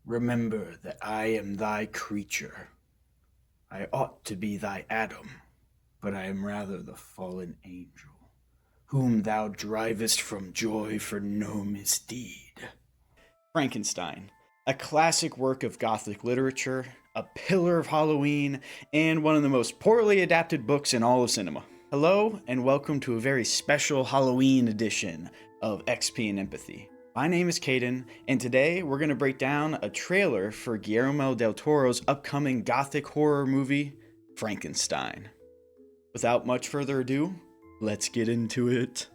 Remember that I am thy creature. I ought to be thy Adam, but I am rather the fallen angel, whom thou drivest from joy for no misdeed. Frankenstein, a classic work of Gothic literature, a pillar of Halloween, and one of the most poorly adapted books in all of cinema. Hello, and welcome to a very special Halloween edition of XP and Empathy. My name is Caden, and today we're going to break down a trailer for Guillermo del Toro's upcoming Gothic horror movie, Frankenstein. Without much further ado, let's get into it.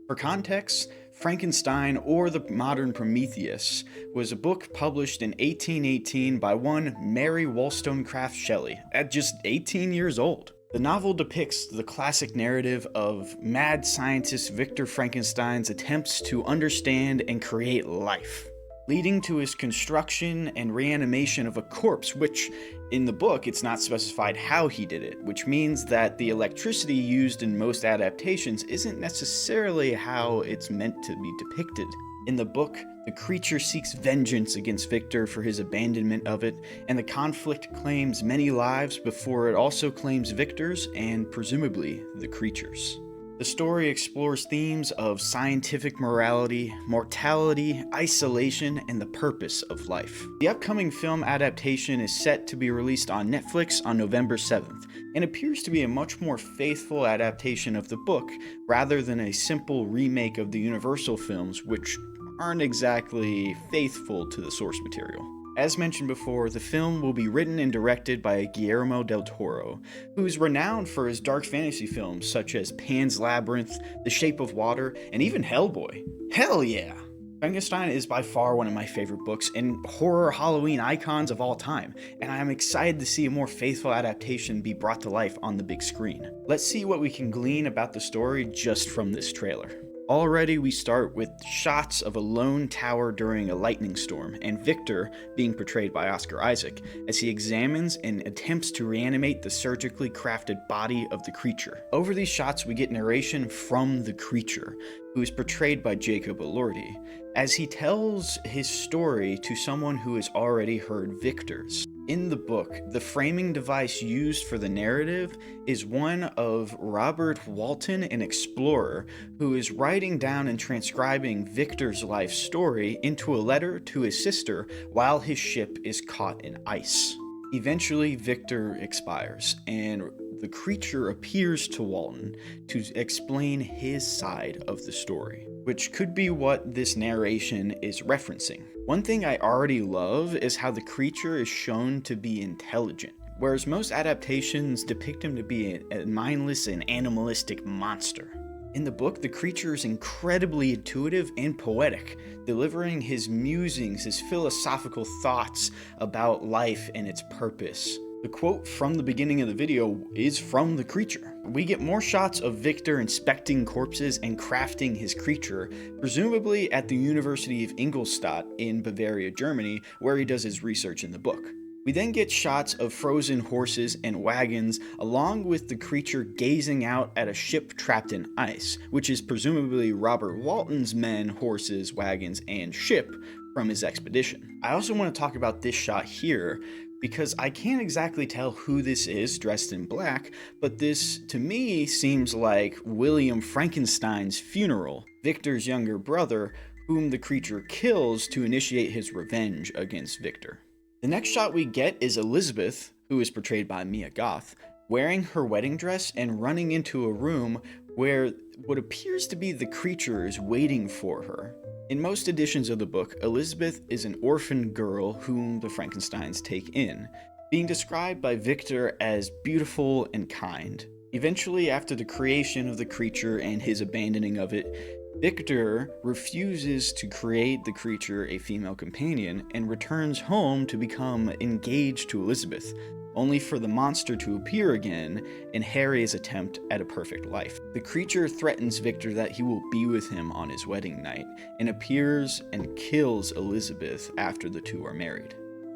For context, Frankenstein, or the modern Prometheus, was a book published in 1818 by one Mary Wollstonecraft Shelley, at just 18 years old. The novel depicts the classic narrative of mad scientist Victor Frankenstein's attempts to understand and create life, leading to his construction and reanimation of a corpse, which, in the book, it's not specified how he did it, which means that the electricity used in most adaptations isn't necessarily how it's meant to be depicted. In the book, the creature seeks vengeance against Victor for his abandonment of it, and the conflict claims many lives before it also claims Victor's and, presumably, the creature's. The story explores themes of scientific morality, mortality, isolation, and the purpose of life. The upcoming film adaptation is set to be released on Netflix on November 7th, and appears to be a much more faithful adaptation of the book, rather than a simple remake of the Universal films, which aren't exactly faithful to the source material. As mentioned before, the film will be written and directed by Guillermo del Toro, who is renowned for his dark fantasy films such as Pan's Labyrinth, The Shape of Water, and even Hellboy. Hell yeah! Frankenstein is by far one of my favorite books and horror Halloween icons of all time, and I am excited to see a more faithful adaptation be brought to life on the big screen. Let's see what we can glean about the story just from this trailer. Already we start with shots of a lone tower during a lightning storm, and Victor being portrayed by Oscar Isaac, as he examines and attempts to reanimate the surgically crafted body of the creature. Over these shots we get narration from the creature, who is portrayed by Jacob Elordi, as he tells his story to someone who has already heard Victor's. In the book, the framing device used for the narrative is one of Robert Walton, an explorer, who is writing down and transcribing Victor's life story into a letter to his sister while his ship is caught in ice. Eventually, Victor expires, and the creature appears to Walton to explain his side of the story, which could be what this narration is referencing. One thing I already love is how the creature is shown to be intelligent, whereas most adaptations depict him to be a mindless and animalistic monster. In the book, the creature is incredibly intuitive and poetic, delivering his musings, his philosophical thoughts about life and its purpose. The quote from the beginning of the video is from the creature. We get more shots of Victor inspecting corpses and crafting his creature, presumably at the University of Ingolstadt in Bavaria, Germany, where he does his research in the book. We then get shots of frozen horses and wagons, along with the creature gazing out at a ship trapped in ice, which is presumably Robert Walton's men, horses, wagons, and ship from his expedition. I also want to talk about this shot here, because I can't exactly tell who this is dressed in black, but this, to me, seems like William Frankenstein's funeral, Victor's younger brother, whom the creature kills to initiate his revenge against Victor. The next shot we get is Elizabeth, who is portrayed by Mia Goth, wearing her wedding dress and running into a room where what appears to be the creature is waiting for her. In most editions of the book, Elizabeth is an orphan girl whom the Frankensteins take in, being described by Victor as beautiful and kind. Eventually, after the creation of the creature and his abandoning of it, Victor refuses to create the creature a female companion and returns home to become engaged to Elizabeth, only for the monster to appear again in Harry's attempt at a perfect life. The creature threatens Victor that he will be with him on his wedding night, and appears and kills Elizabeth after the two are married.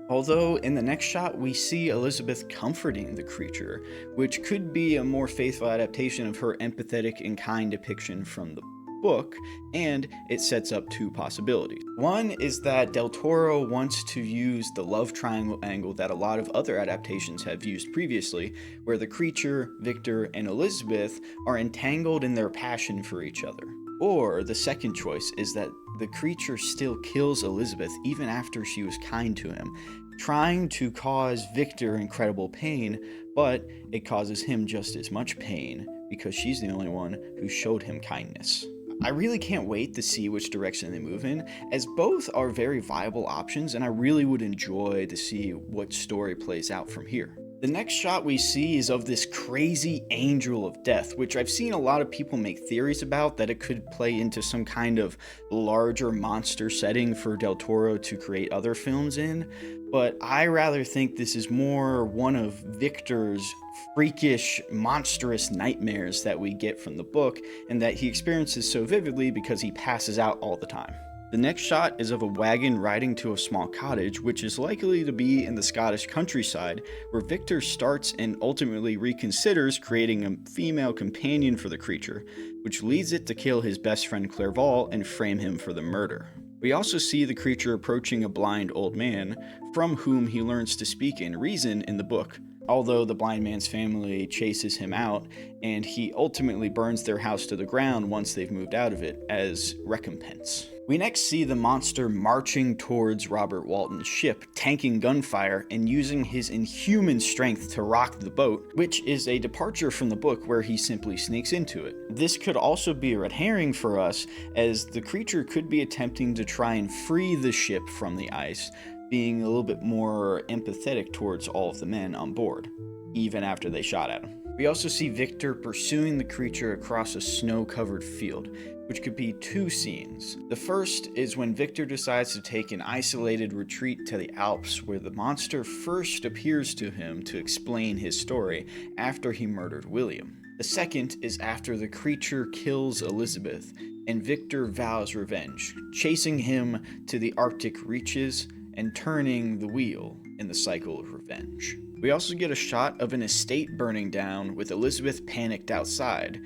Although in the next shot we see Elizabeth comforting the creature, which could be a more faithful adaptation of her empathetic and kind depiction from the book, and it sets up two possibilities. One is that Del Toro wants to use the love triangle angle that a lot of other adaptations have used previously, where the creature, Victor, and Elizabeth are entangled in their passion for each other. Or the second choice is that the creature still kills Elizabeth even after she was kind to him, trying to cause Victor incredible pain, but it causes him just as much pain because she's the only one who showed him kindness. I really can't wait to see which direction they move in, as both are very viable options, and I really would enjoy to see what story plays out from here. The next shot we see is of this crazy angel of death, which I've seen a lot of people make theories about, that it could play into some kind of larger monster setting for Del Toro to create other films in, but I rather think this is more one of Victor's freakish, monstrous nightmares that we get from the book, and that he experiences so vividly because he passes out all the time. The next shot is of a wagon riding to a small cottage, which is likely to be in the Scottish countryside, where Victor starts and ultimately reconsiders creating a female companion for the creature, which leads it to kill his best friend Clerval and frame him for the murder. We also see the creature approaching a blind old man, from whom he learns to speak and reason in the book, although the blind man's family chases him out, and he ultimately burns their house to the ground once they've moved out of it as recompense. We next see the monster marching towards Robert Walton's ship, tanking gunfire and using his inhuman strength to rock the boat, which is a departure from the book where he simply sneaks into it. This could also be a red herring for us, as the creature could be attempting to try and free the ship from the ice, being a little bit more empathetic towards all of the men on board, even after they shot at him. We also see Victor pursuing the creature across a snow-covered field, which could be two scenes. The first is when Victor decides to take an isolated retreat to the Alps, where the monster first appears to him to explain his story after he murdered William. The second is after the creature kills Elizabeth, and Victor vows revenge, chasing him to the Arctic reaches and turning the wheel in the cycle of revenge. We also get a shot of an estate burning down with Elizabeth panicked outside,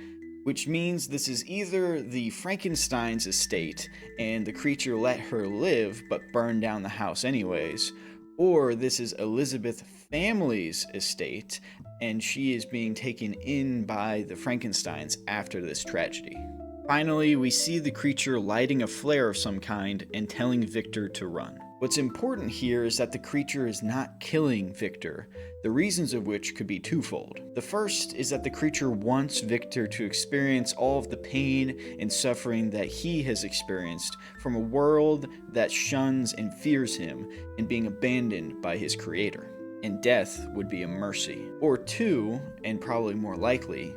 which means this is either the Frankenstein's estate and the creature let her live but burned down the house anyways, or this is Elizabeth's family's estate and she is being taken in by the Frankensteins after this tragedy. Finally, we see the creature lighting a flare of some kind and telling Victor to run. What's important here is that the creature is not killing Victor, the reasons of which could be twofold. The first is that the creature wants Victor to experience all of the pain and suffering that he has experienced from a world that shuns and fears him and being abandoned by his creator. And death would be a mercy. Or two, and probably more likely,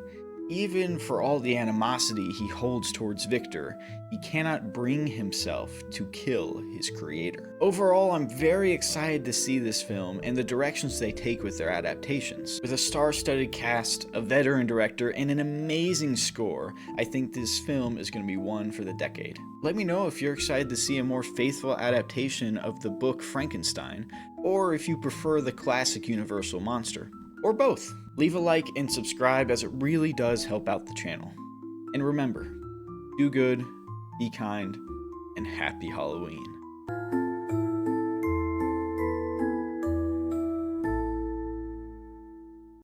even for all the animosity he holds towards Victor, he cannot bring himself to kill his creator. Overall, I'm very excited to see this film and the directions they take with their adaptations. With a star-studded cast, a veteran director, and an amazing score, I think this film is going to be one for the decade. Let me know if you're excited to see a more faithful adaptation of the book Frankenstein, or if you prefer the classic Universal monster, or both. Leave a like and subscribe, as it really does help out the channel. And remember, do good, be kind, and happy Halloween.